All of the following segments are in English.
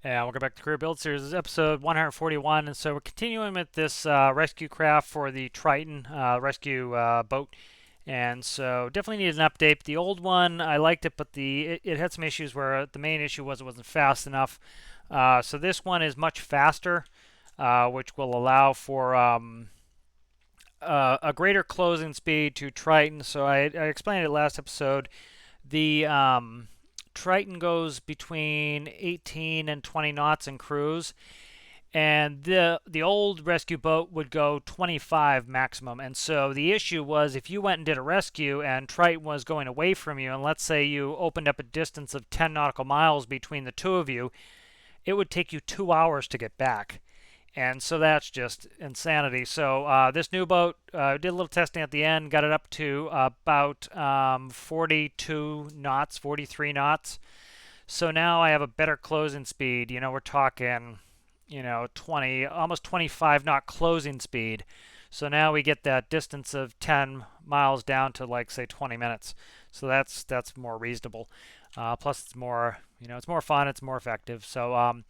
Yeah, welcome back to Career Build Series. This is episode 141, and so we're continuing with this rescue craft for the Triton rescue boat. And so definitely needed an update. The old one, I liked it, but it had some issues where the main issue was it wasn't fast enough. So this one is much faster, which will allow for a greater closing speed to Triton. So I explained it last episode. The Triton goes between 18 and 20 knots in cruise, and the old rescue boat would go 25 maximum. And so the issue was if you went and did a rescue and Triton was going away from you, and let's say you opened up a distance of 10 nautical miles between the two of you, it would take you 2 hours to get back. And so that's just insanity. So this new boat, did a little testing at the end, got it up to about 42 knots, 43 knots. So now I have a better closing speed. You know, we're talking, 20, almost 25 knot closing speed. So now we get that distance of 10 miles down to like say 20 minutes. So that's more reasonable. Plus it's more, it's more fun, it's more effective. So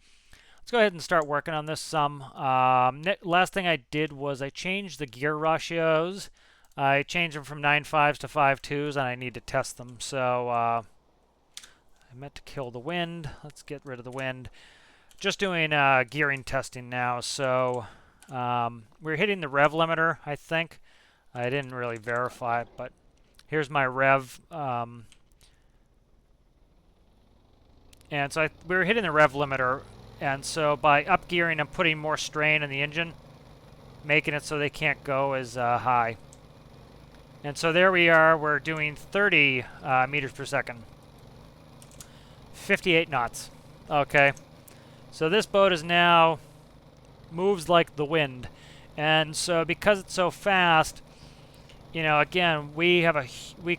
let's go ahead and start working on this some. Last thing I did was I changed the gear ratios. I changed them from 9.5s to 5.2s, and I need to test them. So I meant to kill the wind. Let's get rid of the wind. Just doing gearing testing now. So we're hitting the rev limiter, I think. I didn't really verify it, but here's my rev. And so we're hitting the rev limiter. And so by up gearing, I'm putting more strain on the engine, making it so they can't go as high. And so there we are. We're doing 30 meters per second. 58 knots. Okay. So this boat is now moves like the wind. And so because it's so fast, again, we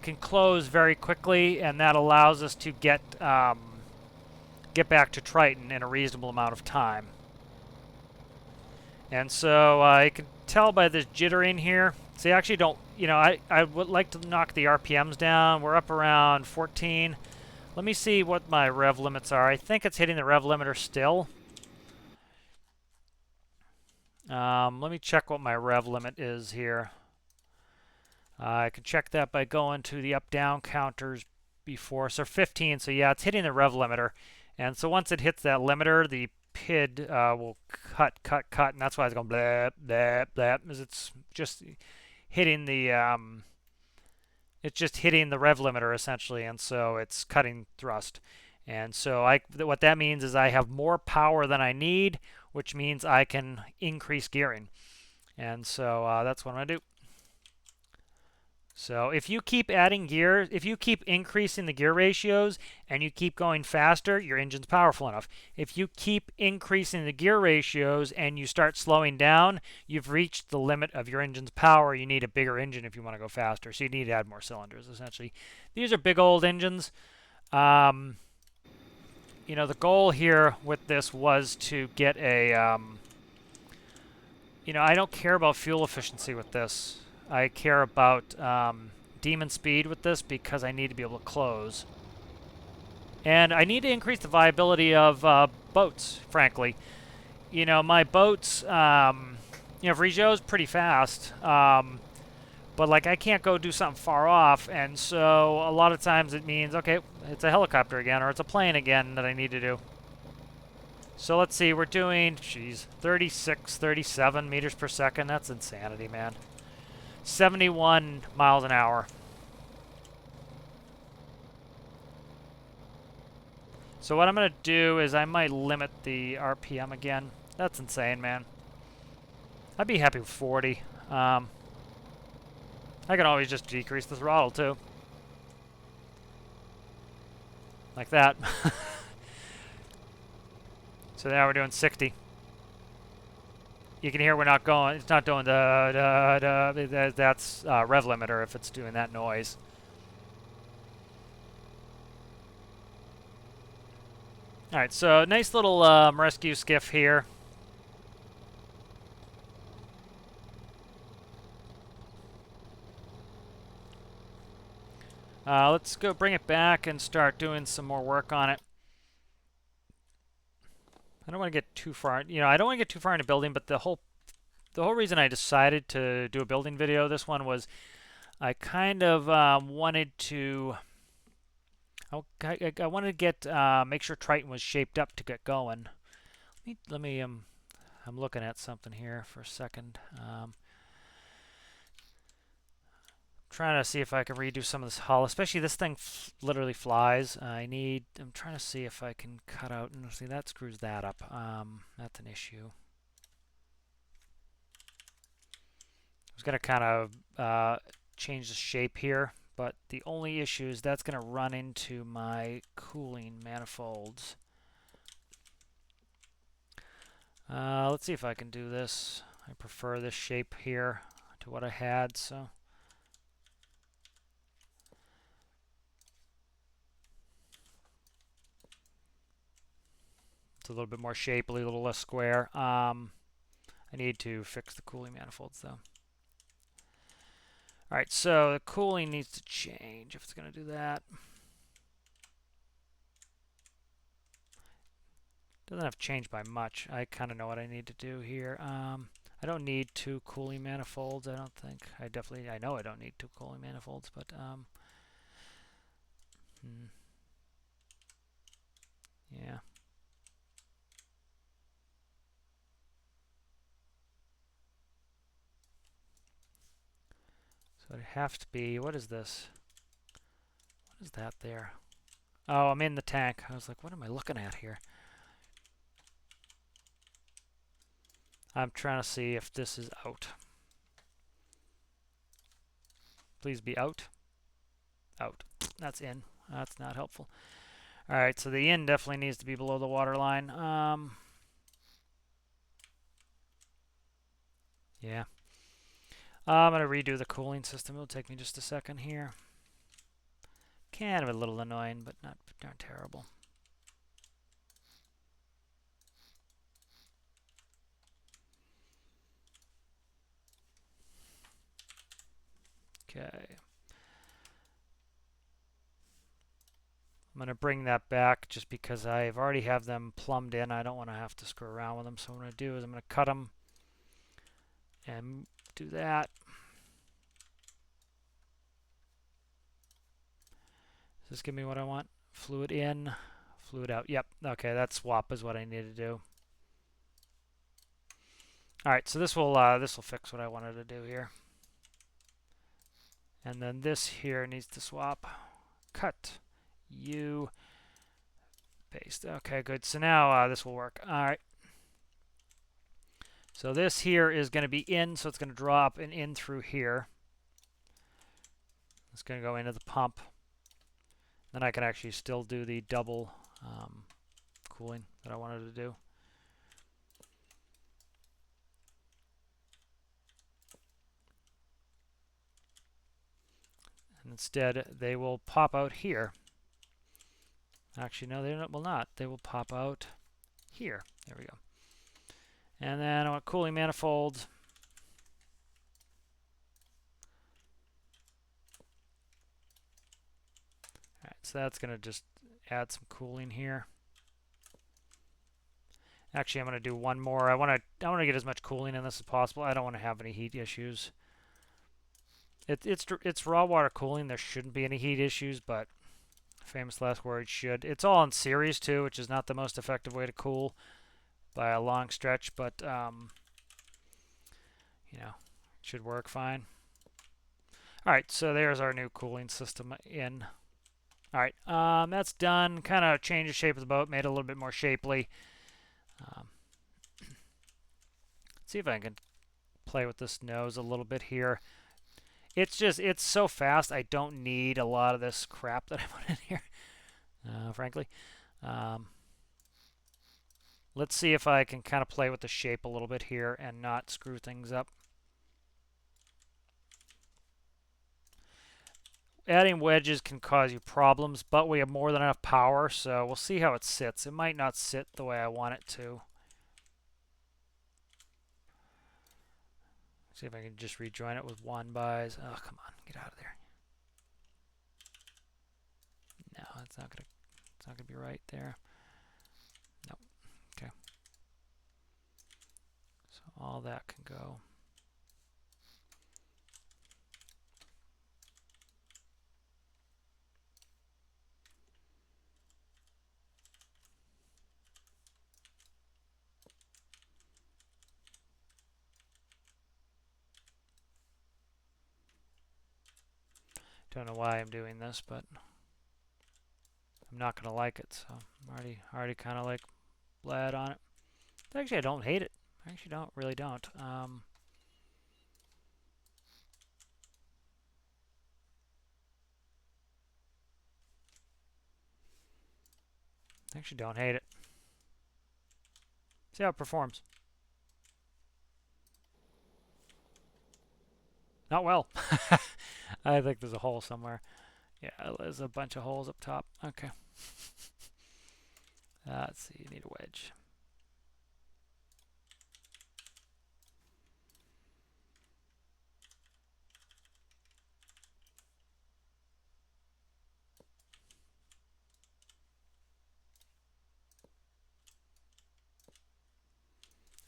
can close very quickly, and that allows us to get back to Triton in a reasonable amount of time. And so you can tell by this jittering here. See, I actually don't, I would like to knock the RPMs down. We're up around 14. Let me see what my rev limits are. I think it's hitting the rev limiter still. Let me check what my rev limit is here. I can check that by going to the up-down counters before. So 15, so yeah, it's hitting the rev limiter. And so once it hits that limiter, the PID will cut, and that's why it's going blah, blah, blah, because it's just hitting the rev limiter essentially, and so it's cutting thrust. And so what that means is I have more power than I need, which means I can increase gearing. And so that's what I'm going to do. So if you keep adding gear, if you keep increasing the gear ratios and you keep going faster, your engine's powerful enough. If you keep increasing the gear ratios and you start slowing down, you've reached the limit of your engine's power. You need a bigger engine if you want to go faster. So you need to add more cylinders, essentially. These are big old engines. The goal here with this was to get a, I don't care about fuel efficiency with this. I care about demon speed with this because I need to be able to close. And I need to increase the viability of boats, frankly. My boats, Vrijo's pretty fast. But like I can't go do something far off, and so a lot of times it means, okay, it's a helicopter again, or it's a plane again that I need to do. So let's see, we're doing, 36, 37 meters per second. That's insanity, man. 71 miles an hour. So what I'm going to do is I might limit the RPM again. That's insane, man. I'd be happy with 40. I can always just decrease the throttle, too. Like that. So now we're doing 60. You can hear we're not going, it's not doing that's rev limiter if it's doing that noise. Alright, so nice little rescue skiff here. Let's go bring it back and start doing some more work on it. I don't want to get too far, I don't want to get too far into building, but the whole reason I decided to do a building video, this one, was I kind of wanted to I wanted to get make sure Triton was shaped up to get going. Let me I'm looking at something here for a second. Trying to see if I can redo some of this hull, especially this thing literally flies. I'm trying to see if I can cut out, and see, that screws that up. That's an issue. I was gonna kind of change the shape here, but the only issue is that's gonna run into my cooling manifolds. Let's see if I can do this. I prefer this shape here to what I had, so. It's a little bit more shapely, a little less square. I need to fix the cooling manifolds, though. All right, so the cooling needs to change if it's going to do that. Doesn't have to change by much. I kind of know what I need to do here. I don't need 2 cooling manifolds, I don't think. I know I don't need 2 cooling manifolds, but yeah. So it have to be, what is this? What is that there? Oh, I'm in the tank. I was like, what am I looking at here? I'm trying to see if this is out. Please be out. Out. That's in. That's not helpful. All right, so the in definitely needs to be below the water line. Yeah. I'm going to redo the cooling system. It'll take me just a second here. Kind of a little annoying, but not terrible. Okay. I'm going to bring that back just because I've already have them plumbed in. I don't want to have to screw around with them. So what I'm going to do is I'm going to cut them and do that. Does this give me what I want? Fluid in, fluid out. Yep. Okay, that swap is what I need to do. All right, so this will fix what I wanted to do here. And then this here needs to swap. Cut. You. Paste. Okay, good. So now this will work. All right. So this here is going to be in, so it's going to drop and in through here. It's going to go into the pump. Then I can actually still do the double cooling that I wanted to do. And instead, they will pop out here. Actually, no, they will not. They will pop out here. There we go. And then I want cooling manifolds. All right, so that's going to just add some cooling here. Actually, I'm going to do one more. I want to get as much cooling in this as possible. I don't want to have any heat issues. It's raw water cooling. There shouldn't be any heat issues, but famous last words, should. It's all in series too, which is not the most effective way to cool by a long stretch, but it should work fine. All right, so there's our new cooling system in. All right, that's done. Kind of changed the shape of the boat, made it a little bit more shapely. Let's see if I can play with this nose a little bit here. It's so fast, I don't need a lot of this crap that I put in here, frankly. Let's see if I can kind of play with the shape a little bit here and not screw things up. Adding wedges can cause you problems, but we have more than enough power, so we'll see how it sits. It might not sit the way I want it to. See if I can just rejoin it with one buys. Oh, come on, get out of there. No, it's not gonna be right there. Nope. Okay. all that can go. Don't know why I'm doing this, but I'm not gonna like it, so I'm already kind of like glad on it. Actually, I don't hate it. I actually really don't. Actually don't hate it. See how it performs. Not well. I think there's a hole somewhere. Yeah, there's a bunch of holes up top. Okay. Let's see, you need a wedge.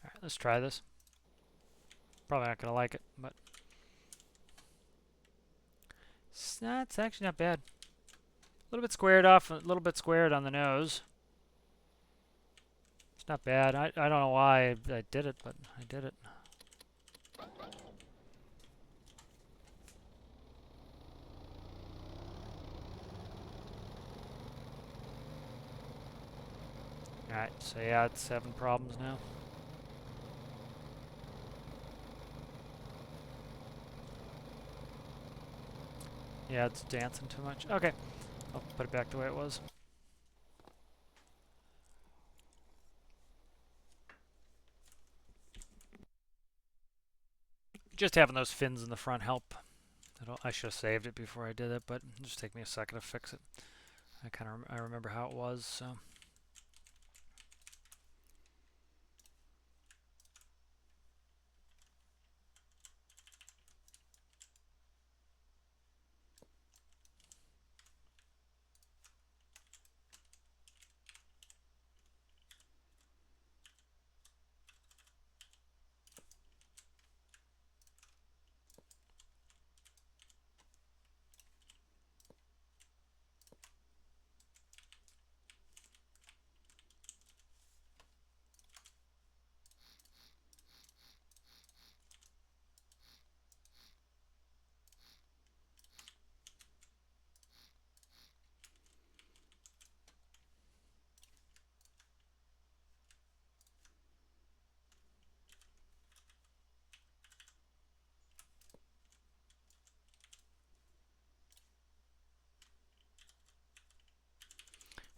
Alright, let's try this. Probably not going to like it, but it's actually not bad. A little bit squared off, a little bit squared on the nose. It's not bad. I don't know why I did it, but I did it. Alright, so yeah, it's 7 problems now. Yeah, it's dancing too much. Okay, I'll put it back the way it was. Just having those fins in the front help. I should have saved it before I did it, but it'll just take me a second to fix it. I remember how it was, so.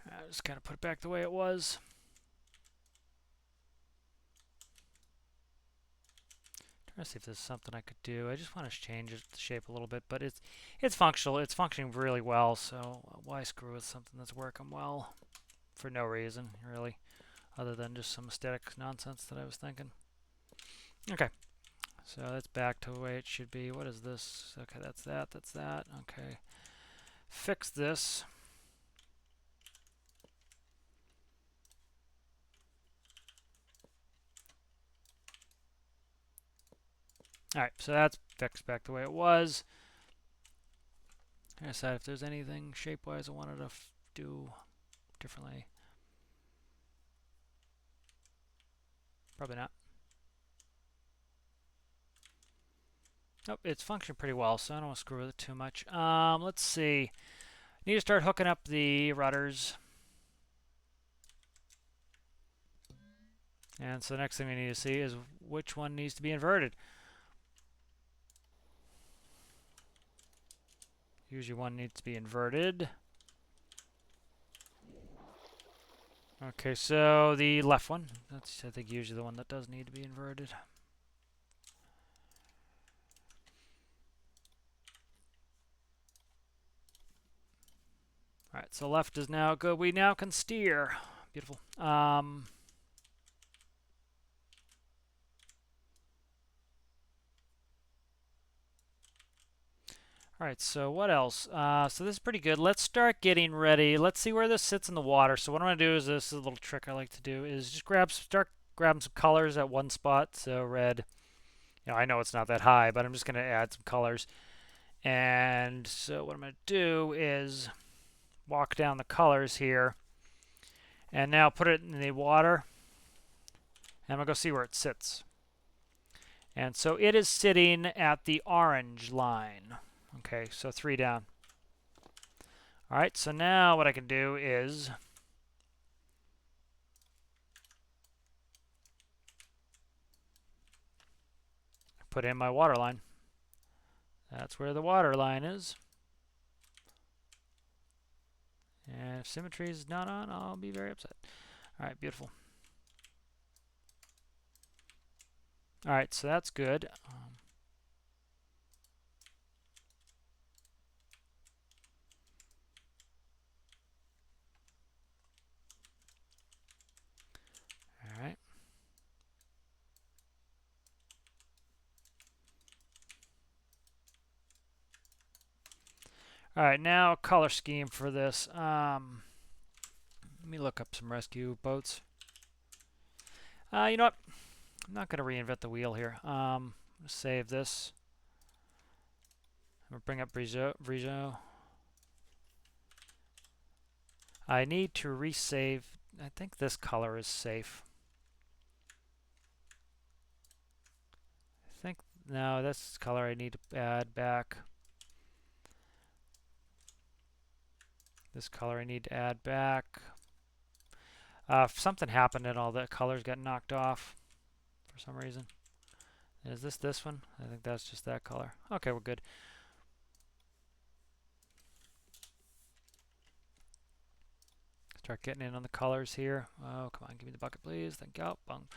I just kind of put it back the way it was. Trying to see if there's something I could do. I just want to change the shape a little bit, but it's functional. It's functioning really well, so why screw with something that's working well for no reason, really, other than just some aesthetic nonsense that I was thinking. Okay, so that's back to the way it should be. What is this? Okay, that's that. That's that. Okay, fix this. Alright, so that's fixed back the way it was. I decide if there's anything shape-wise I wanted to do differently. Probably not. Nope, it's functioning pretty well, so I don't want to screw with it too much. Let's see. Need to start hooking up the rudders. And so the next thing we need to see is which one needs to be inverted. Usually one needs to be inverted. Okay, so the left one. That's, I think, usually the one that does need to be inverted. Alright, so left is now good. We now can steer. Beautiful. Alright, so what else? So this is pretty good. Let's start getting ready. Let's see where this sits in the water. So what I'm going to do is, this is a little trick I like to do, is just start grabbing some colors at one spot. So red, I know it's not that high, but I'm just going to add some colors. And so what I'm going to do is walk down the colors here, and now put it in the water, and I'm going to go see where it sits. And so it is sitting at the orange line. Okay, so 3 down. All right, so now what I can do is put in my water line. That's where the water line is. And if symmetry is not on, I'll be very upset. All right, beautiful. All right, so that's good. All right. All right, now color scheme for this. Let me look up some rescue boats. You know what? I'm not going to reinvent the wheel here. Save this. I'm going to bring up Brizo. I need to resave. I think this color is safe. I think, no, this color I need to add back. This color I need to add back. If something happened and all the colors got knocked off for some reason. Is this one? I think that's just that color. Okay, we're good. Start getting in on the colors here. Oh, come on, give me the bucket, please. Thank you. Bung.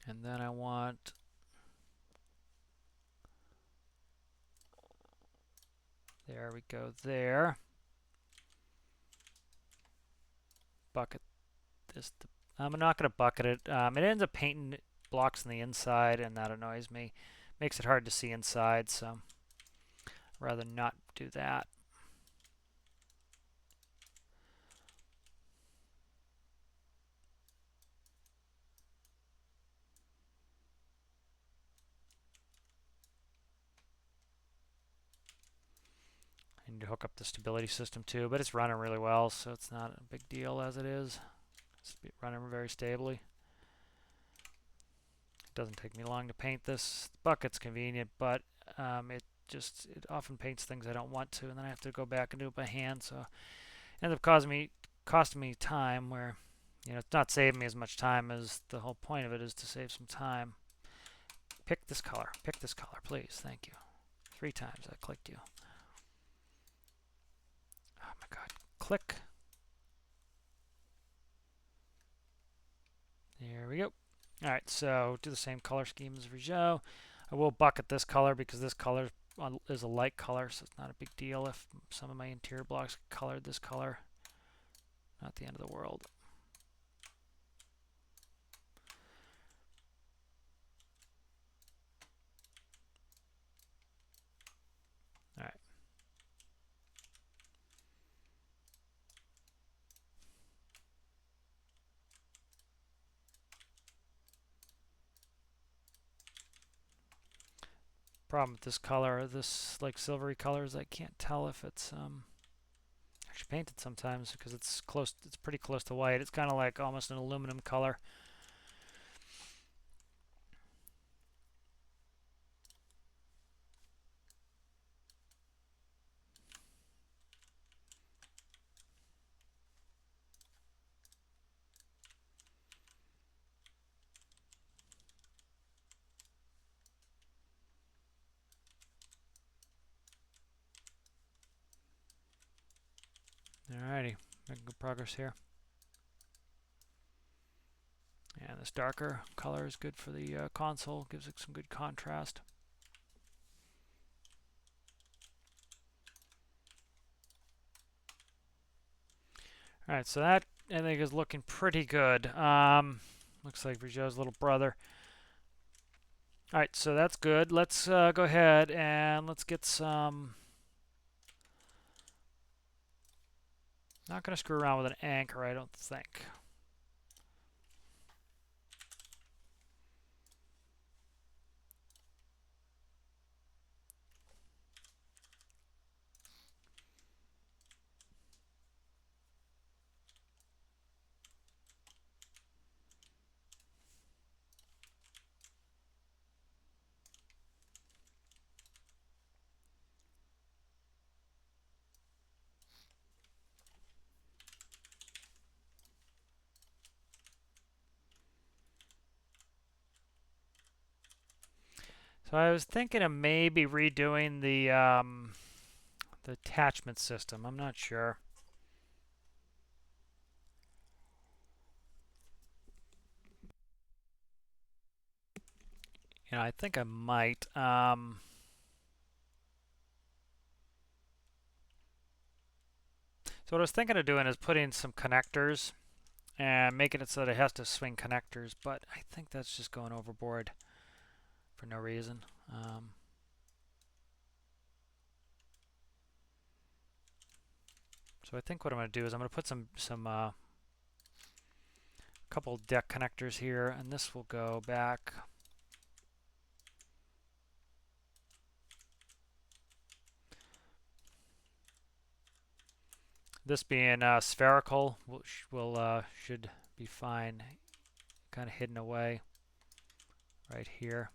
And then I want there we go there. Bucket this. I'm not going to bucket it. It ends up painting blocks on the inside, and that annoys me. Makes it hard to see inside, so I'd rather not do that. I need to hook up the stability system too, but it's running really well, so it's not a big deal as it is. It's running very stably. It doesn't take me long to paint this. The bucket's convenient, but it often paints things I don't want to, and then I have to go back and do it by hand, so it ends up costing me time where it's not saving me as much time as the whole point of it is to save some time. Pick this color, please. Thank you. 3 times I clicked you. Oh my god. Click. There we go. Alright, so do the same color scheme as Rougeau. I will bucket this color because this color is a light color, so it's not a big deal if some of my interior blocks colored this color. Not the end of the world. Alright. Problem with this color, this like silvery color, is I can't tell if it's actually painted sometimes because it's pretty close to white. It's kind of like almost an aluminum color. Alrighty, making good progress here. And this darker color is good for the console, gives it some good contrast. Alright, so that I think is looking pretty good. Looks like Rougeau's little brother. Alright, so that's good. Let's go ahead and let's get some Not going to screw around with an anchor, I don't think. So I was thinking of maybe redoing the attachment system. I'm not sure. You know, I think I might. So what I was thinking of doing is putting some connectors and making it so that it has to swing connectors, but I think that's just going overboard for no reason. So I think what I'm going to do is I'm going to put some couple deck connectors here, and this will go back. This being spherical should be fine. Kind of hidden away right here.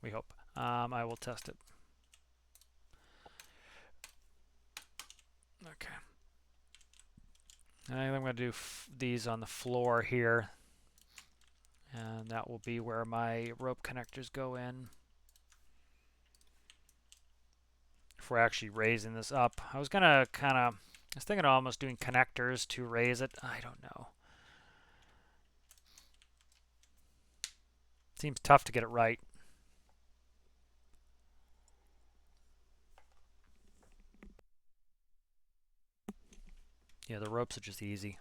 We hope. I will test it. Okay. And I'm going to do these on the floor here. And that will be where my rope connectors go in. If we're actually raising this up. I was thinking of almost doing connectors to raise it. I don't know. Seems tough to get it right. Yeah, the ropes are just easy.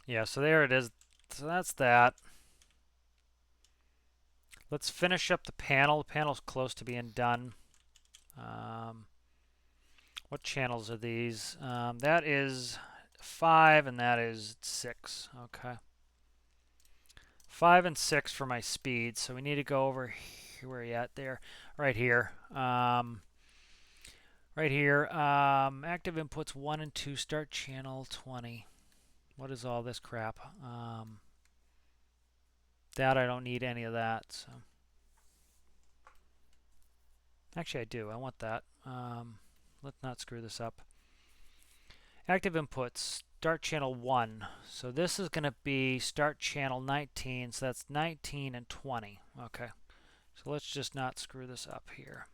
Yeah, so there it is. So that's that. Let's finish up the panel. The panel's close to being done. What channels are these? That is 5 and that is 6. Okay. 5 and 6 for my speed. So we need to go over here. Where are you at there? Right here. Right here. Active inputs 1 and 2. Start channel 20. What is all this crap? That I don't need any of that. So actually, I do. I want that. Let's not screw this up. Active inputs, start channel 1. So this is going to be start channel 19. So that's 19 and 20. Okay. So let's just not screw this up here.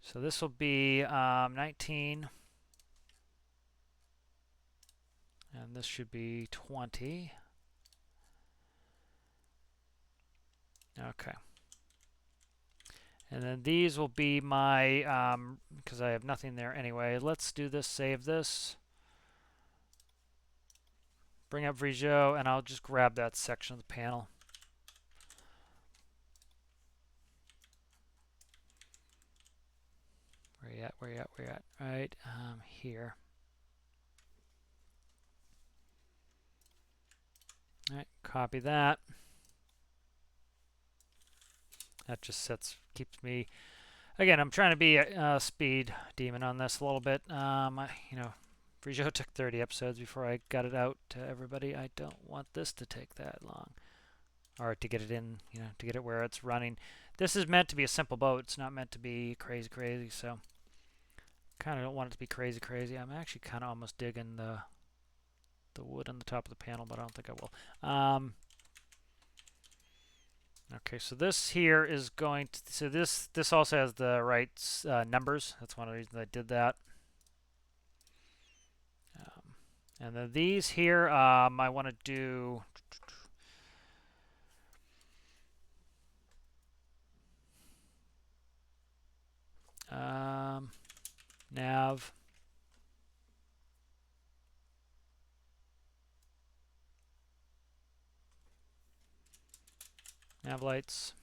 So this will be 19. And this should be 20. Okay. And then these will be my, because I have nothing there anyway. Let's do this, save this. Bring up Vrijo, and I'll just grab that section of the panel. Where you at? Where you at? Where you at? Right here. All right, copy that. That just keeps me. Again, I'm trying to be a speed demon on this a little bit. Vrijo took 30 episodes before I got it out to everybody. I don't want this to take that long, or to get it in, to get it where it's running. This is meant to be a simple boat. It's not meant to be crazy, crazy. So, kind of don't want it to be crazy, crazy. I'm actually kind of almost digging the wood on the top of the panel, but I don't think I will. Okay, so this here is going to, so this also has the right numbers. That's one of the reasons I did that. And then these here, I want to do nav lights.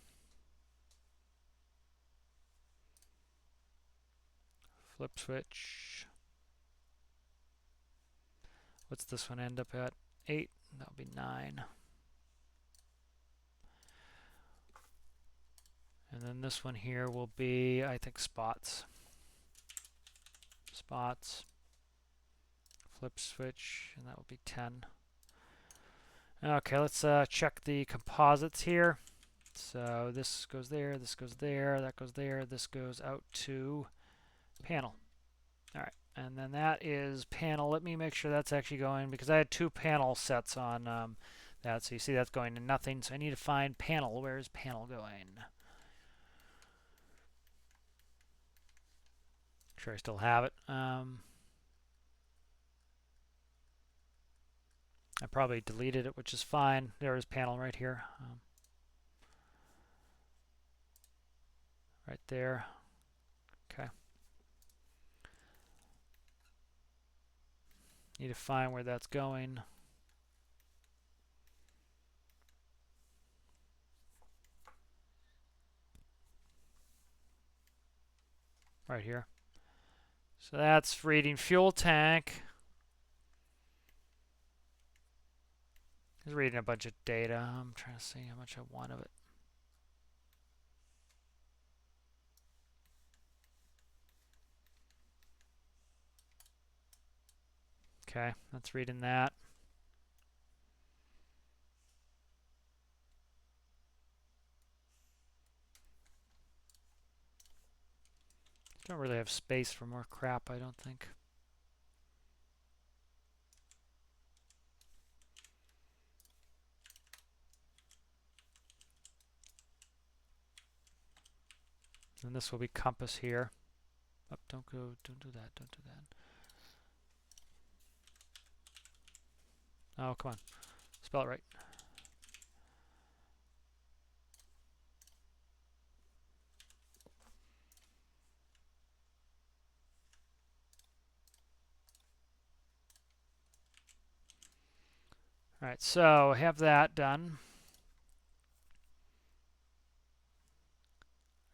Flip switch. What's this one end up at? 8. That'll be 9. And then this one here will be, I think, spots. Spots. Flip switch, and that will be 10. Okay, let's check the composites here. So this goes there, this goes there, that goes there, this goes out to panel. All right, and then that is panel. Let me make sure that's actually going, because I had 2 panel sets on that. So you see that's going to nothing. So I need to find panel. Where is panel going? Make sure I still have it. I probably deleted it, which is fine. There is panel right here. Right there. Okay. Need to find where that's going. Right here. So that's reading fuel tank. It's reading a bunch of data. I'm trying to see how much I want of it. Okay, that's reading that. Don't really have space for more crap, I don't think. And this will be compass here. Oh, don't do that, don't do that. Oh, come on. Spell it right. All right, so I have that done.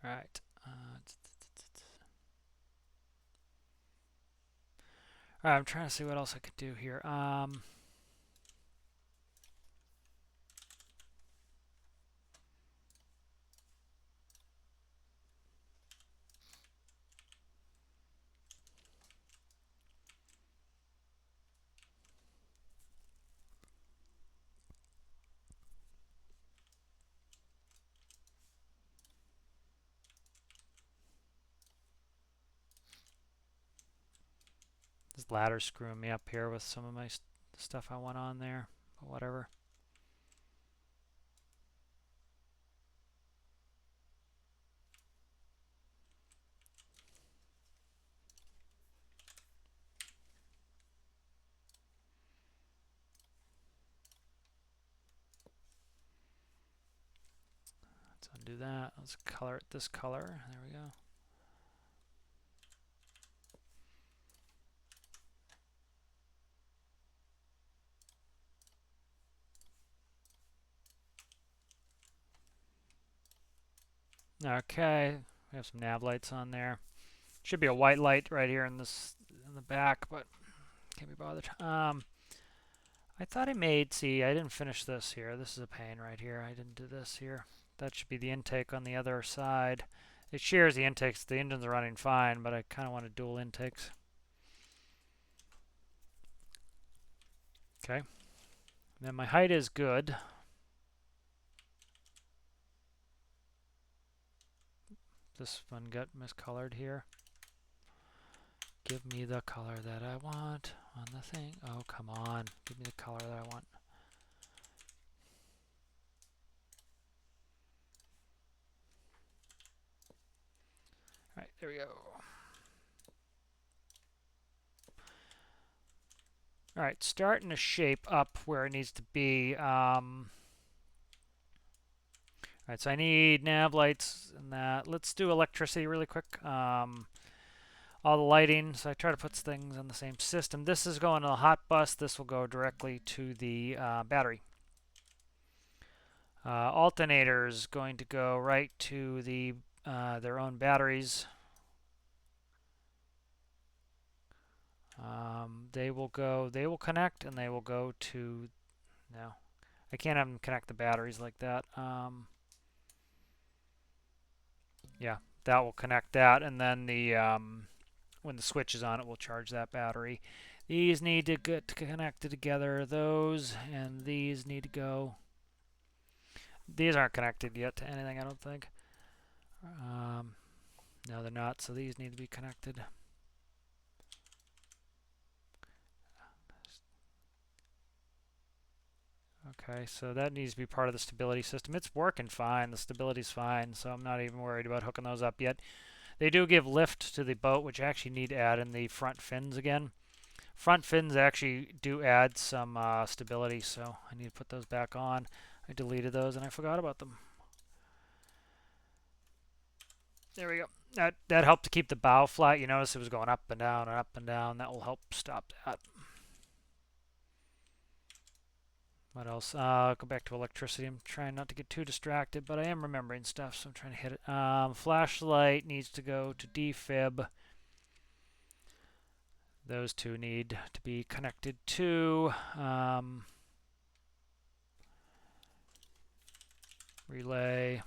All right. All right, I'm trying to see what else I could do here. This ladder's screwing me up here with some of my stuff I want on there, but whatever. Let's undo that. Let's color it this color. There we go. Okay, we have some nav lights on there. Should be a white light right here in this in the back, but can't be bothered. I thought I made. See, I didn't finish this here. This is a pain right here. I didn't do this here. That should be the intake on the other side. It shares the intakes. The engines are running fine, but I kind of want to dual intakes. Okay. Then my height is good. This one got miscolored here. Give me the color that I want on the thing. Oh, come on. Give me the color that I want. All right, there we go. All right, starting to shape up where it needs to be. All right, so I need nav lights and that. Let's do electricity really quick. All the lighting, so I try to put things on the same system. This is going to the hot bus. This will go directly to the battery. Alternators going to go right to the their own batteries. They will connect, and they will go to, no, I can't have them connect the batteries like that. Yeah, that will connect that, and then when the switch is on, it will charge that battery. These need to get connected together. Those and these need to go. These aren't connected yet to anything, I don't think. No, they're not, so these need to be connected. Okay, so that needs to be part of the stability system. It's working fine. The stability's fine, so I'm not even worried about hooking those up yet. They do give lift to the boat, which I actually need to add in the front fins again. Front fins actually do add some stability, so I need to put those back on. I deleted those and I forgot about them. There we go. That helped to keep the bow flat. You notice it was going up and down and up and down. That will help stop that. What else? Go back to electricity. I'm trying not to get too distracted, but I am remembering stuff, so I'm trying to hit it. Flashlight needs to go to defib. Those two need to be connected to relay.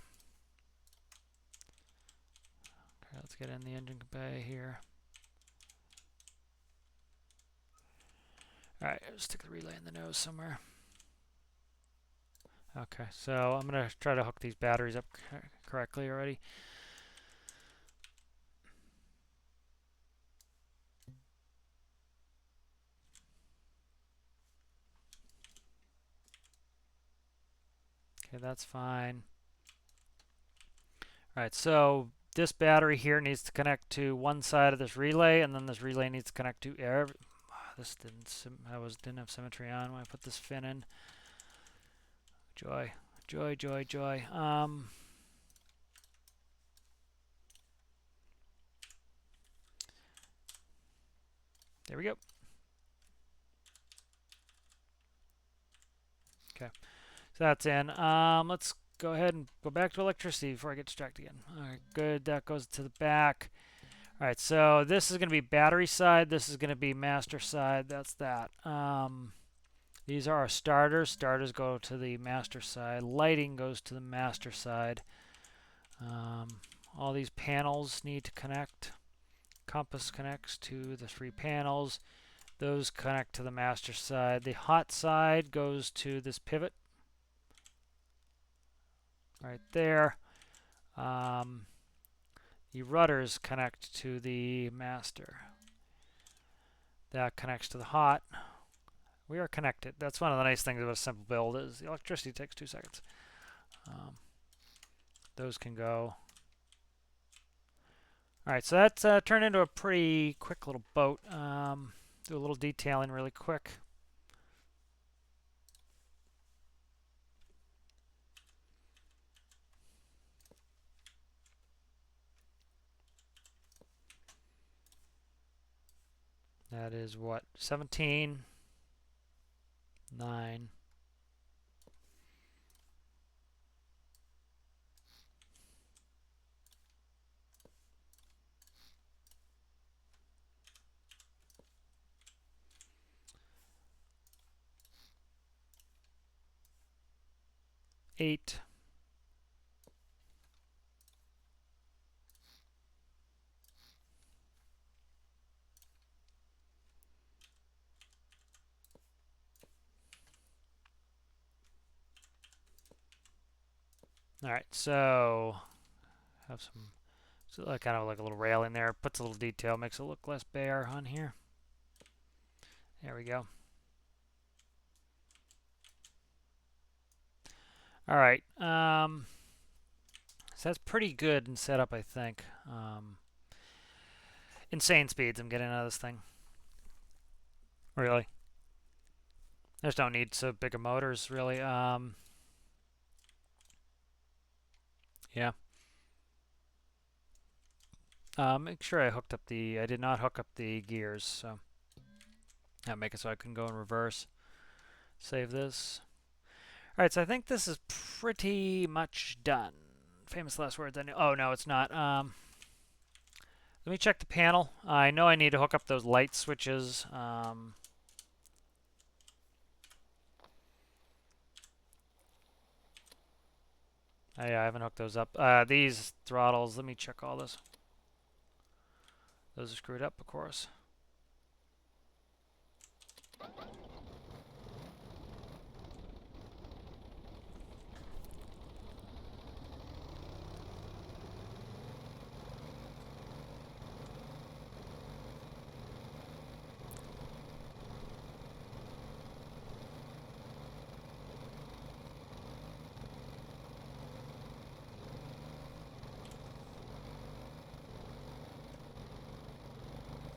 Okay, let's get in the engine bay here. All right, stick the relay in the nose somewhere. Okay, so I'm going to try to hook these batteries up correctly already. Okay, that's fine. All right, so this battery here needs to connect to one side of this relay, and then this relay needs to connect to air. This didn't have symmetry on when I put this fin in. Joy, joy, joy, joy. There we go. Okay, so that's in. Let's go ahead and go back to electricity before I get distracted again. All right, good. That goes to the back. All right, so this is going to be battery side. This is going to be master side. That's that. These are our starters. Starters go to the master side. Lighting goes to the master side. All these panels need to connect. Compass connects to the 3 panels. Those connect to the master side. The hot side goes to this pivot right there. The rudders connect to the master. That connects to the hot. We are connected. That's one of the nice things about a simple build is the electricity takes 2 seconds. Those can go. All right, so that's turned into a pretty quick little boat. Do a little detailing really quick. That is what? 17, 9, 8, 'All right, so have some kind of like a little railing there. Puts a little detail, makes it look less bare on here. There we go. All right, so that's pretty good in setup, I think. Insane speeds I'm getting out of this thing. Really. There's no need so bigger motors, really. Yeah. Make sure I hooked up I did not hook up the gears, so I'll make it so I can go in reverse. Save this. All right, so I think this is pretty much done. Famous last words I knew. Oh, no, it's not. Let me check the panel. I know I need to hook up those light switches. Yeah, I haven't hooked those up. These throttles, let me check all this. Those are screwed up, of course.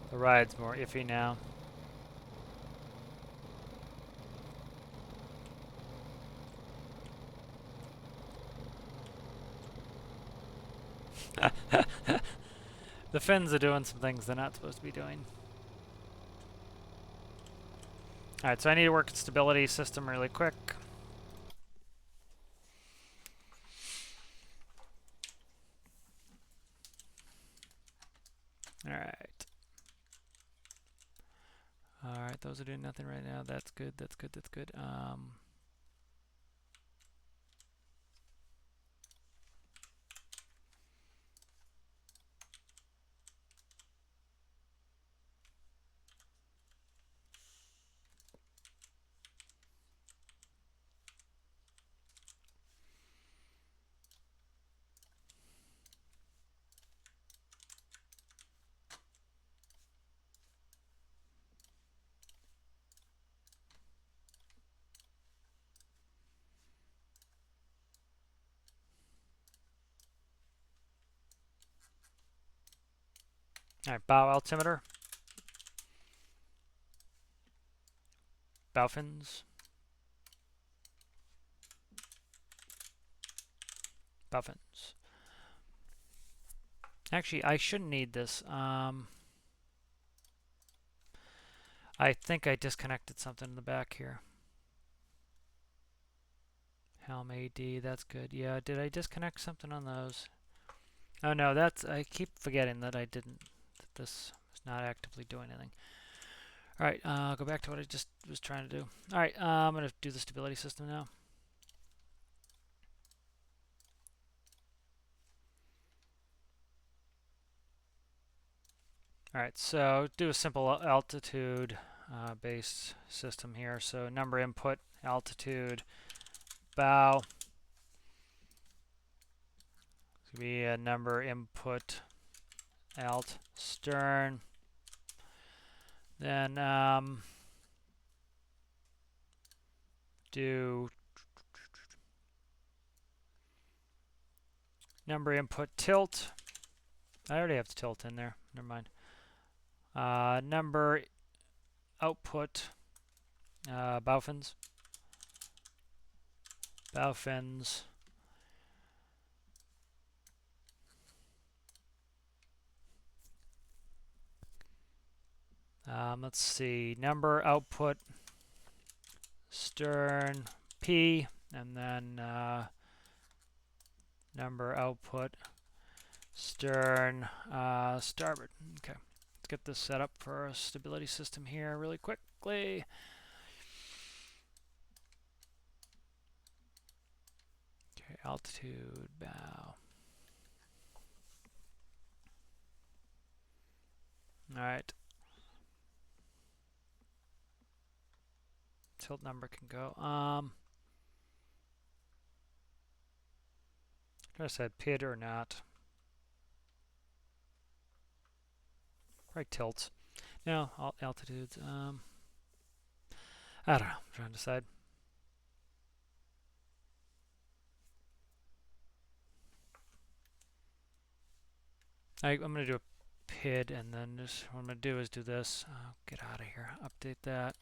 The ride's more iffy now. The fins are doing some things they're not supposed to be doing. Alright, so I need to work the stability system really quick. Alright. Alright, those are doing nothing right now. That's good, that's good, that's good. Alright, bow altimeter. Bow fins. Bow fins. Actually, I shouldn't need this. I think I disconnected something in the back here. Helm AD, that's good. Yeah, did I disconnect something on those? Oh no, that's, I keep forgetting that I didn't, that this is not actively doing anything. Alright, go back to what I just was trying to do. Alright, I'm going to do the stability system now. Alright, so do a simple altitude based system here. So number input, altitude, bow. It's going to be a number input, alt, stern. Then do number input tilt. I already have the tilt in there. Never mind. Number output bow fins. Bow fins. Let's see. Number output stern P, and then number output stern starboard. Okay, let's get this set up for a stability system here really quickly. Okay, altitude, bow. All right. Tilt number can go. Should I said PID or not? Probably tilts. No, altitudes. I don't know. I'm trying to decide. I'm going to do a PID, and then just what I'm going to do is do this. Get out of here. Update that.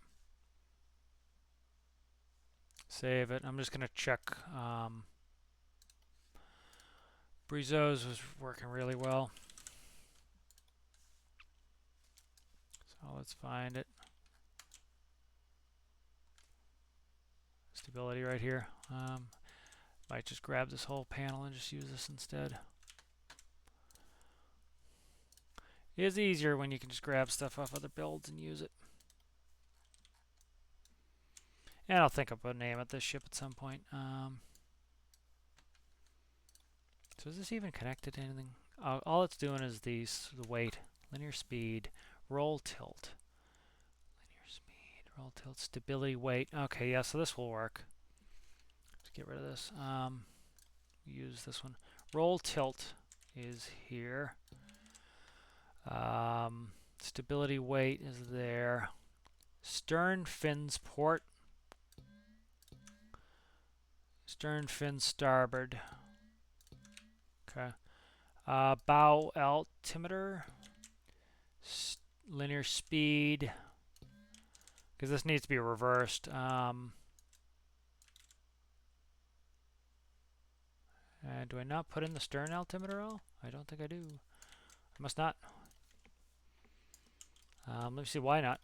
Save it. I'm just going to check. Brizos was working really well. So let's find it. Stability right here. Might just grab this whole panel and just use this instead. It is easier when you can just grab stuff off other builds and use it. And I'll think of a name at this ship at some point. So is this even connected to anything? All it's doing is the weight, linear speed, roll tilt. Linear speed, roll tilt, stability, weight. Okay, yeah, so this will work. Let's get rid of this. Use this one. Roll tilt is here. Stability weight is there. Stern fins port. Stern fin starboard. Okay. Bow altimeter. Linear speed. Because this needs to be reversed. Do I not put in the stern altimeter at all? I don't think I do. I must not. Let me see, why not?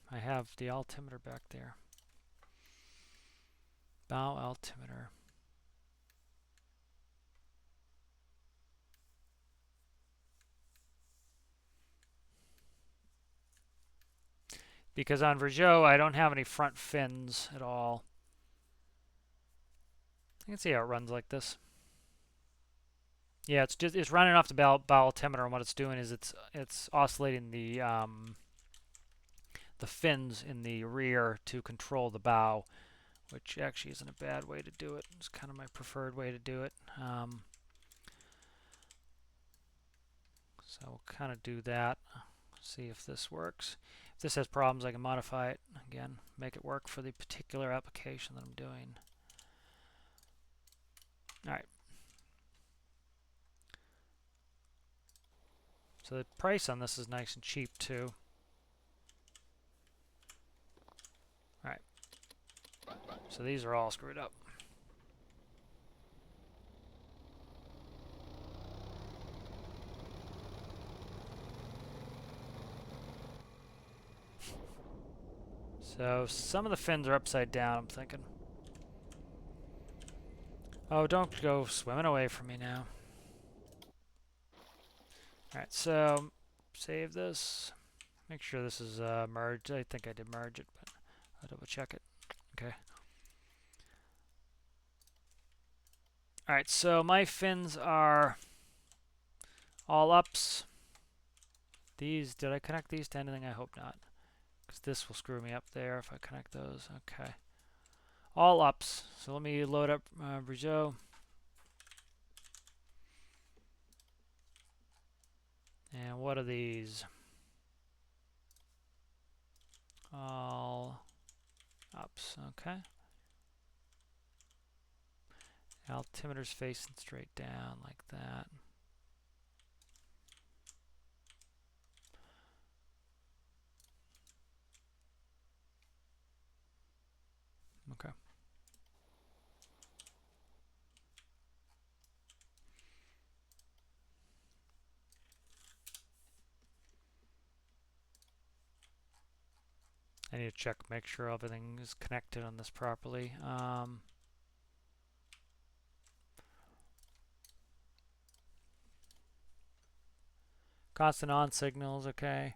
I have the altimeter back there. Bow altimeter. Because on Vergeot, I don't have any front fins at all. You can see how it runs like this. Yeah, it's running off the bow altimeter, and what it's doing is it's oscillating the fins in the rear to control the bow, which actually isn't a bad way to do it. It's kind of my preferred way to do it. So we'll kind of do that. See if this works. If this has problems, I can modify it again, make it work for the particular application that I'm doing. All right. So the price on this is nice and cheap too. All right. So these are all screwed up. So some of the fins are upside down, I'm thinking. Oh, don't go swimming away from me now. Alright, so save this. Make sure this is merged. I think I did merge it, but I'll double check it. Okay. Alright, so my fins are all ups. These, did I connect these to anything? I hope not. Because this will screw me up there if I connect those. Okay. All ups. So let me load up Vergeot. And what are these? All ups. Okay. Altimeter's facing straight down like that. Okay. I need to check, make sure everything is connected on this properly. Constant on signals, okay.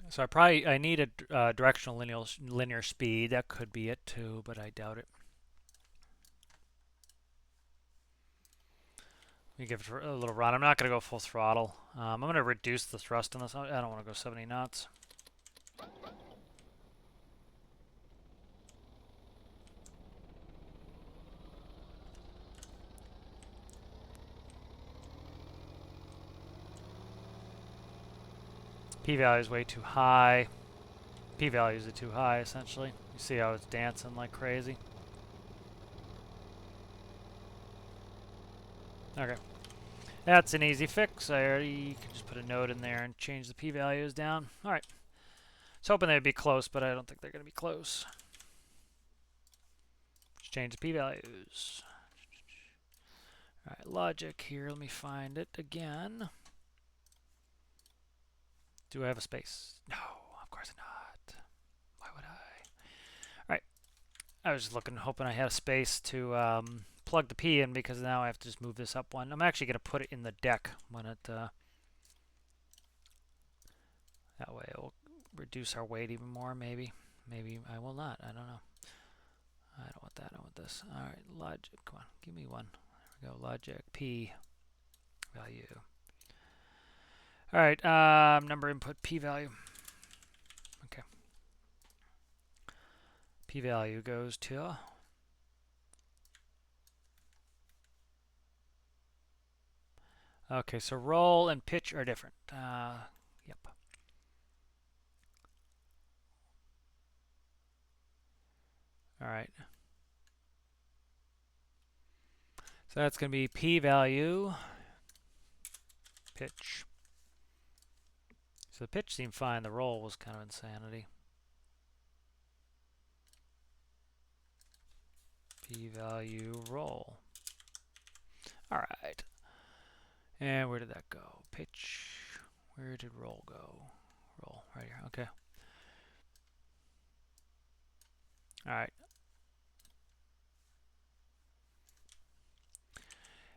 So I need a directional linear speed. That could be it too, but I doubt it. Let me give it a little run. I'm not going to go full throttle. I'm going to reduce the thrust on this. I don't want to go 70 knots. P-value is way too high. P-values are too high, essentially. You see how it's dancing like crazy. Okay. That's an easy fix. I already can just put a note in there and change the p-values down. All right. I was hoping they'd be close, but I don't think they're going to be close. Just change the p-values. All right, logic here. Let me find it again. Do I have a space? No, of course not. Why would I? All right. I was just looking, hoping I had a space to plug the P in because now I have to just move this up one. I'm actually going to put it in the deck when it, that way it will reduce our weight even more, maybe. Maybe I will not, I don't know. I don't want that, I want this. All right, logic, come on, give me one. There we go, logic, P value. All right, number input, P value. Okay. P value goes to okay, so roll and pitch are different. Yep. All right. So that's going to be P value, pitch. So the pitch seemed fine. The roll was kind of insanity. P value roll. All right. And where did that go? Pitch. Where did roll go? Roll right here. Okay. All right.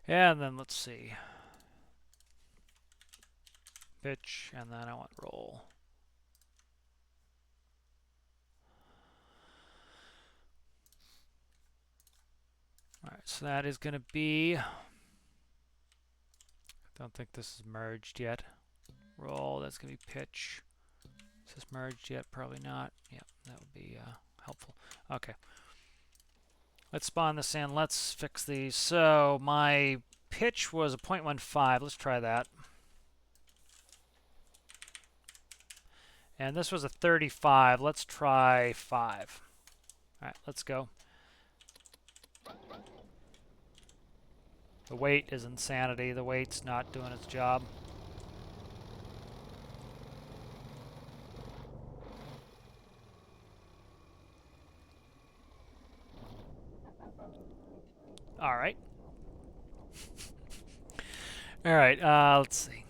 And then let's see. Pitch, and then I want roll. All right, so that is going to be, I don't think this is merged yet. Roll, that's going to be pitch. Is this merged yet? Probably not. Yep, that would be helpful. Okay. Let's spawn this in. Let's fix these. So my pitch was a 0.15. Let's try that. And this was a 35. Let's try 5. All right, let's go. The weight is insanity. The weight's not doing its job. All right. All right, let's see.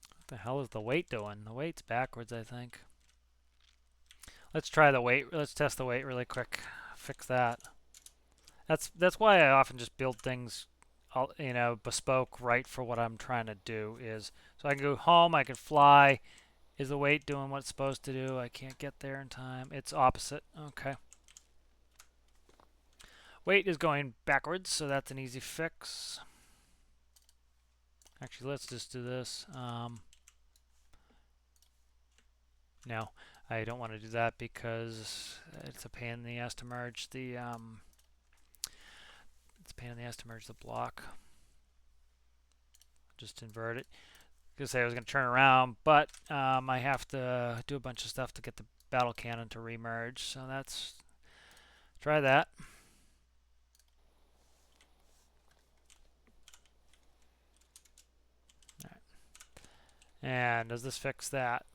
What the hell is the weight doing? The weight's backwards, I think. Let's try the weight. Let's test the weight really quick. Fix that. That's why I often just build things, you know, bespoke right for what I'm trying to do. Is so I can go home, I can fly. Is the weight doing what it's supposed to do? I can't get there in time. It's opposite. Okay. Weight is going backwards, so that's an easy fix. Actually, let's just do this. No, I don't want to do that because it's a pain in the ass to merge the it's a pain in the ass to merge the block. Just invert it. Because I was going to turn around, but I have to do a bunch of stuff to get the battle cannon to remerge. So that's try that. All right. And does this fix that?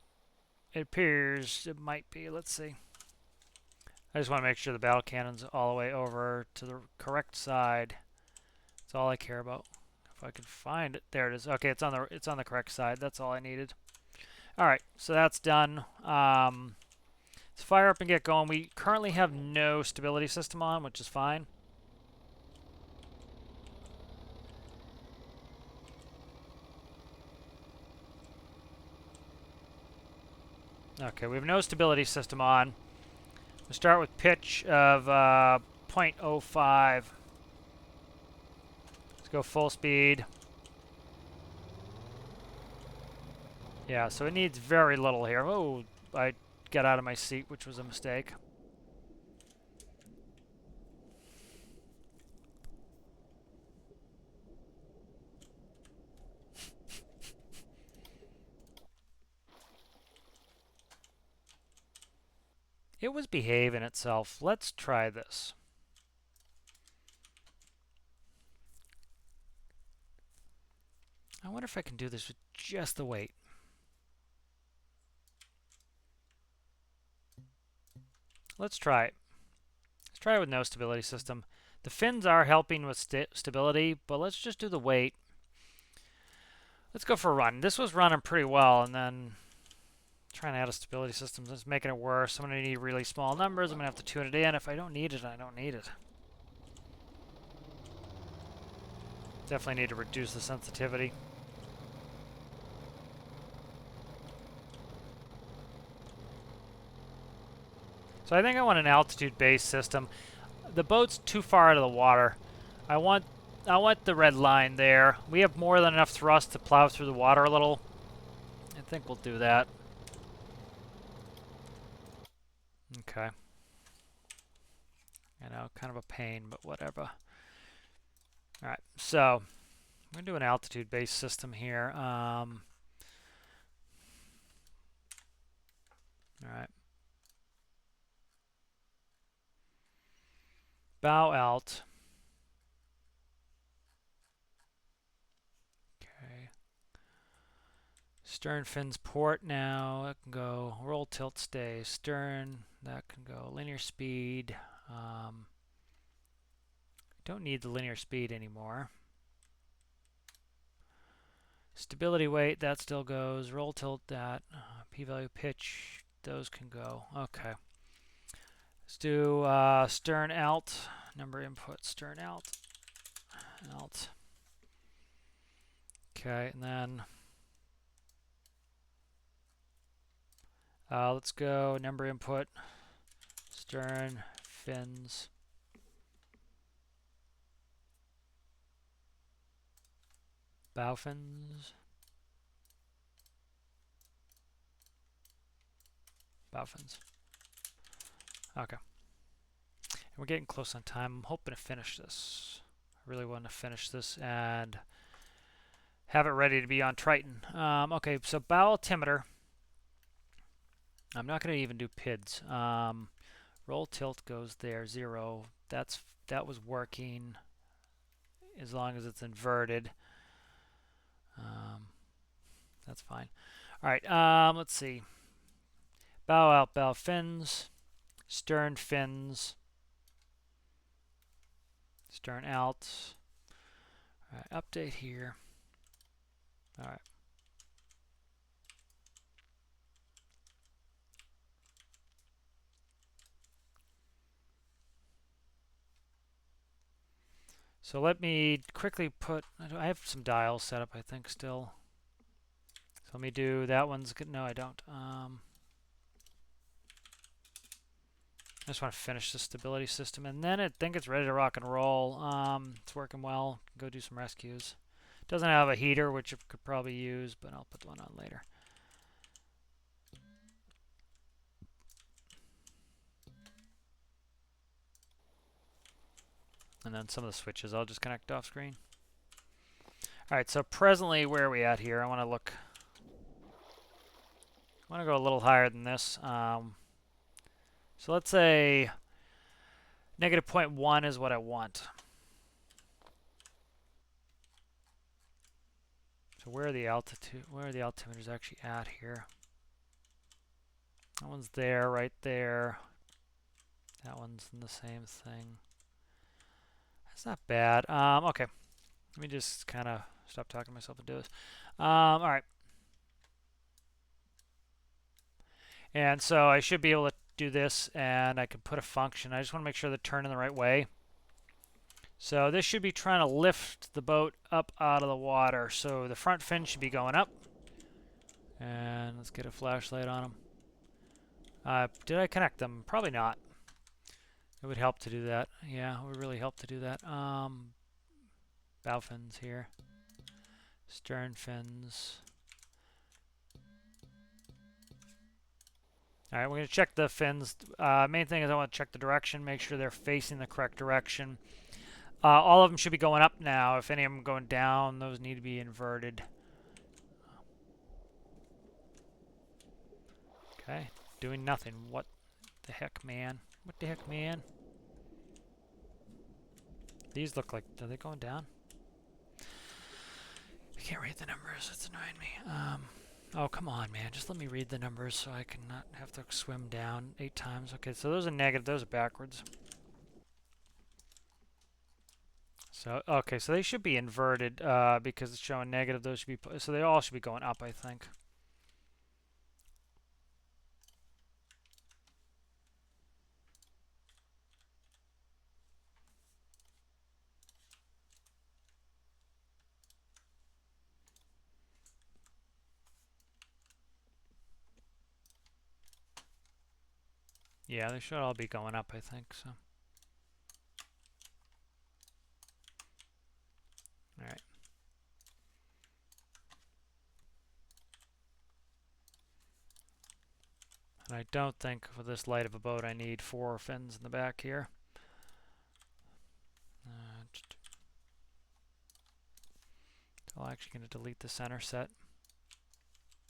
It appears it might be. Let's see. I just want to make sure the battle cannon's all the way over to the correct side. That's all I care about. If I can find it, there it is. Okay, it's on the correct side. That's all I needed. All right, so that's done. Let's fire up and get going. We currently have no stability system on, which is fine. Okay, we have no stability system on. We'll start with pitch of 0.05. Let's go full speed. Yeah, so it needs very little here. Oh, I got out of my seat, which was a mistake. It was behaving itself. Let's try this. I wonder if I can do this with just the weight. Let's try it. Let's try it with no stability system. The fins are helping with stability, but let's just do the weight. Let's go for a run. This was running pretty well, and then Trying to add a stability system. It's making it worse. I'm going to need really small numbers. I'm going to have to tune it in. If I don't need it, I don't need it. Definitely need to reduce the sensitivity. So I think I want an altitude-based system. The boat's too far out of the water. I want the red line there. We have more than enough thrust to plow through the water a little. I think we'll do that. Okay. I know, kind of a pain, but whatever. All right, so I'm going to do an altitude-based system here. All right. Bow alt. Okay. Stern fins port now. That can go. Roll tilt stay. Stern. That can go. Linear speed. Don't need the linear speed anymore. Stability weight, that still goes. Roll tilt, that. P-value pitch, those can go. Okay. Let's do stern alt. Number input, stern alt. Alt. Okay, and then let's go number input, stern, fins. Bow fins. Bow fins. Okay. And we're getting close on time. I'm hoping to finish this. I really want to finish this and have it ready to be on Triton. Okay, so bow altimeter. I'm not going to even do PIDs. Roll tilt goes there, 0. That was working as long as it's inverted. That's fine. All right, let's see. Bow out, bow fins, stern fins, stern out. All right, update here. All right. So let me quickly put, I have some dials set up, I think, still. So let me do, that one's good. No, I don't. I just want to finish the stability system, and then I think it's ready to rock and roll. It's working well. Go do some rescues. Doesn't have a heater, which I could probably use, but I'll put one on later. And then some of the switches I'll just connect off screen. All right, so presently, where are we at here? I want to look. I want to go a little higher than this. So let's say negative 0.1 is what I want. So where are the altimeters actually at here? That one's there, right there. That one's in the same thing. That's not bad. Okay. Let me just kind of stop talking to myself and do this. All right. And so I should be able to do this, and I can put a function. I just want to make sure they're turning the right way. So this should be trying to lift the boat up out of the water. So the front fin should be going up. And let's get a flashlight on them. Did I connect them? Probably not. It would help to do that. Yeah, it would really help to do that. Bow fins here. Stern fins. All right, we're going to check the fins. Main thing is I want to check the direction, make sure they're facing the correct direction. All of them should be going up now. If any of them are going down, those need to be inverted. Okay, doing nothing. What the heck, man? What the heck, man? These look like, are they going down? I can't read the numbers. It's annoying me. Oh, come on, man. Just let me read the numbers so I can not have to swim down 8 times. Okay, so those are negative. Those are backwards. So, okay, so they should be inverted because it's showing negative. Those should be, so they all should be going up, I think. Yeah, they should all be going up, I think, so. Alright. And I don't think for this light of a boat I need 4 fins in the back here. I'm actually going to delete the center set.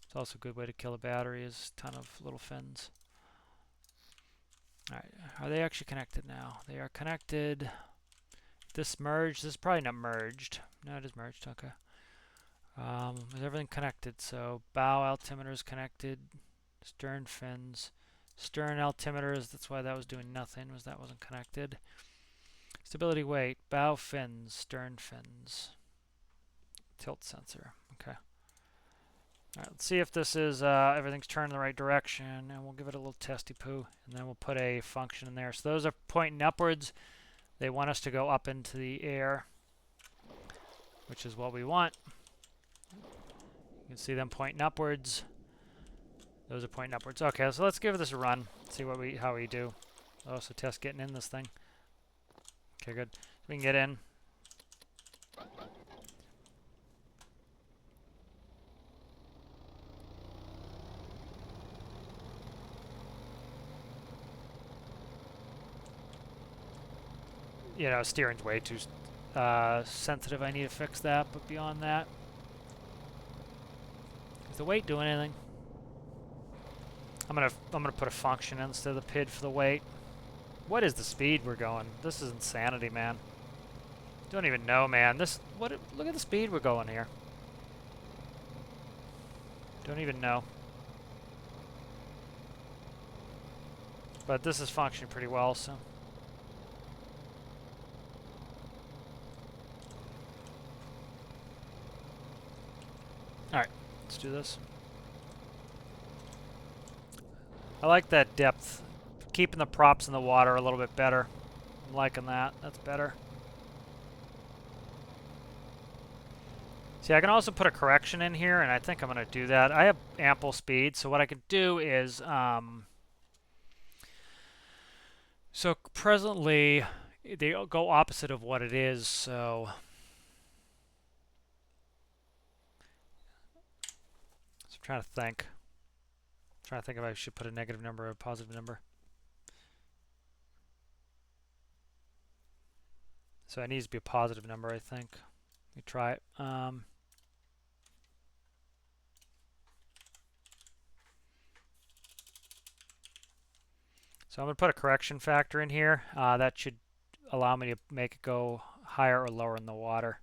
It's also a good way to kill a battery, is a ton of little fins. Alright, are they actually connected now? They are connected. This merged. This is probably not merged. No, it is merged. Okay. Is everything connected? So bow altimeter is connected. Stern fins. Stern altimeters. That's why that was doing nothing. Was that wasn't connected. Stability weight. Bow fins. Stern fins. Tilt sensor. Okay. All right. Let's see if this is everything's turned in the right direction, and we'll give it a little testy poo, and then we'll put a function in there. So those are pointing upwards. They want us to go up into the air, which is what we want. You can see them pointing upwards. Those are pointing upwards. Okay, so let's give this a run. See what how we do. I'll also test getting in this thing. Okay, good. So we can get in. You know, steering's way too sensitive. I need to fix that, but beyond that, is the weight doing anything? I'm gonna put a function instead of the PID for the weight. What is the speed we're going? This is insanity, man. Don't even know, man. Look at the speed we're going here. Don't even know. But this is functioning pretty well, so. Alright, let's do this. I like that depth. Keeping the props in the water a little bit better. I'm liking that. That's better. See, I can also put a correction in here, and I think I'm going to do that. I have ample speed, so what I could do is... so presently, they go opposite of what it is, so... I'm trying to think. Trying to think if I should put a negative number or a positive number. So it needs to be a positive number, I think. Let me try it. So I'm going to put a correction factor in here. That should allow me to make it go higher or lower in the water.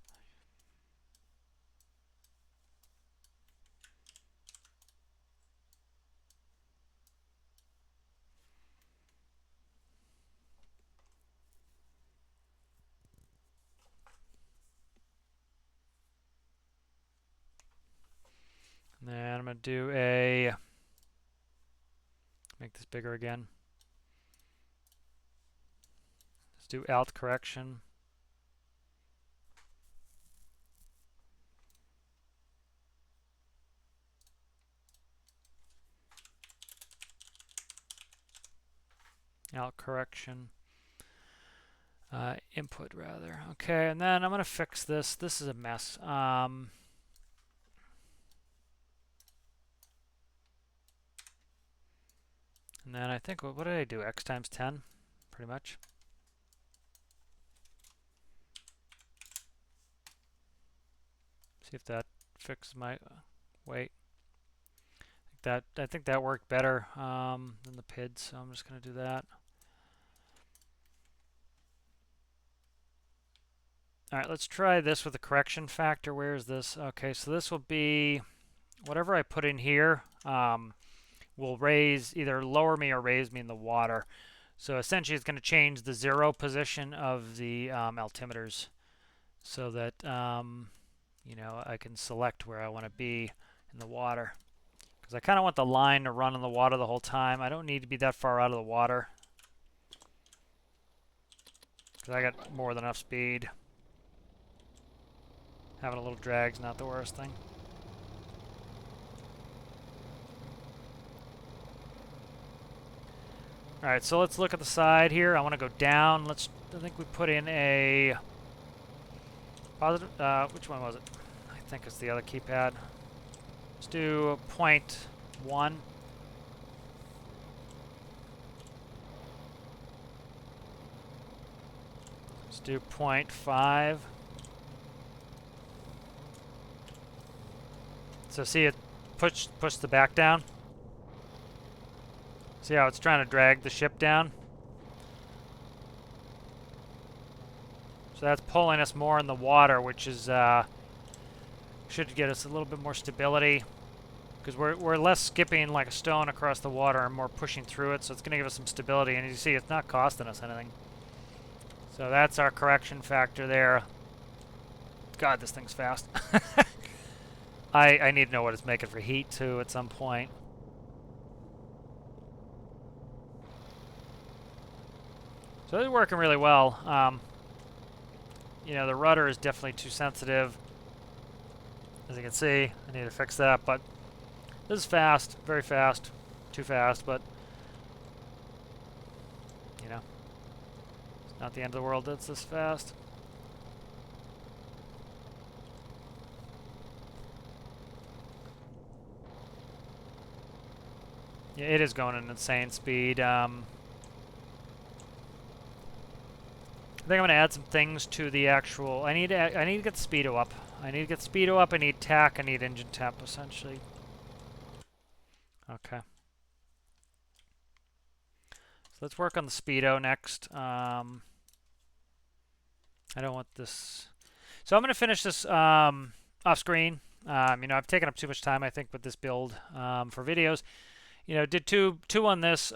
And then I'm going to do make this bigger again. Let's do alt correction. Alt correction. Input rather. Okay, and then I'm going to fix this. This is a mess. And then I think, what did I do? X times 10, pretty much. See if that fixes my weight. I think that worked better than the PID, so I'm just going to do that. All right, let's try this with a correction factor. Where is this? Okay, so this will be whatever I put in here will either lower me or raise me in the water. So essentially it's going to change the 0 position of the altimeters so that you know, I can select where I want to be in the water. Because I kind of want the line to run in the water the whole time. I don't need to be that far out of the water. Because I got more than enough speed. Having a little drag's not the worst thing. All right, so let's look at the side here. I want to go down. I think we put in a positive. Which one was it? I think it's the other keypad. Let's do 0.1. Let's do 0.5. So see it push the back down. See how it's trying to drag the ship down? So that's pulling us more in the water, which is should get us a little bit more stability, because we're less skipping like a stone across the water and more pushing through it, so it's going to give us some stability. And you see it's not costing us anything. So that's our correction factor there. God, this thing's fast. I need to know what it's making for heat too at some point. So it's working really well. You know, the rudder is definitely too sensitive. As you can see, I need to fix that, but this is fast, very fast, too fast, but you know, it's not the end of the world that it's this fast. Yeah, it is going at an insane speed. I think I'm going to add some things to the actual. I need to get the speedo up. I need tack. I need engine temp essentially. Okay. So let's work on the speedo next. I don't want this. So I'm going to finish this off screen. You know, I've taken up too much time, I think, with this build for videos. You know, did two on this.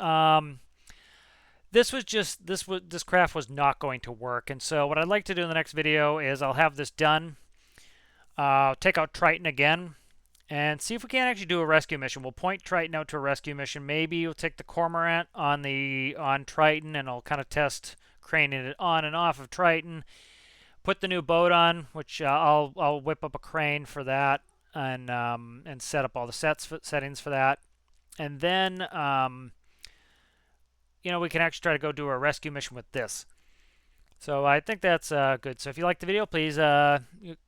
This craft was not going to work, and so what I'd like to do in the next video is I'll have this done. Take out Triton again and see if we can actually do a rescue mission. We'll point Triton out to a rescue mission. Maybe we'll take the Cormorant on Triton, and I'll kind of test craning it on and off of Triton. Put the new boat on, which I'll whip up a crane for that, and set up all the settings for that, and then you know, we can actually try to go do a rescue mission with this. So I think that's good. So if you liked the video, please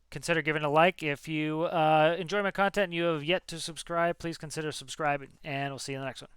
consider giving it a like. If you enjoy my content and you have yet to subscribe, please consider subscribing, and we'll see you in the next one.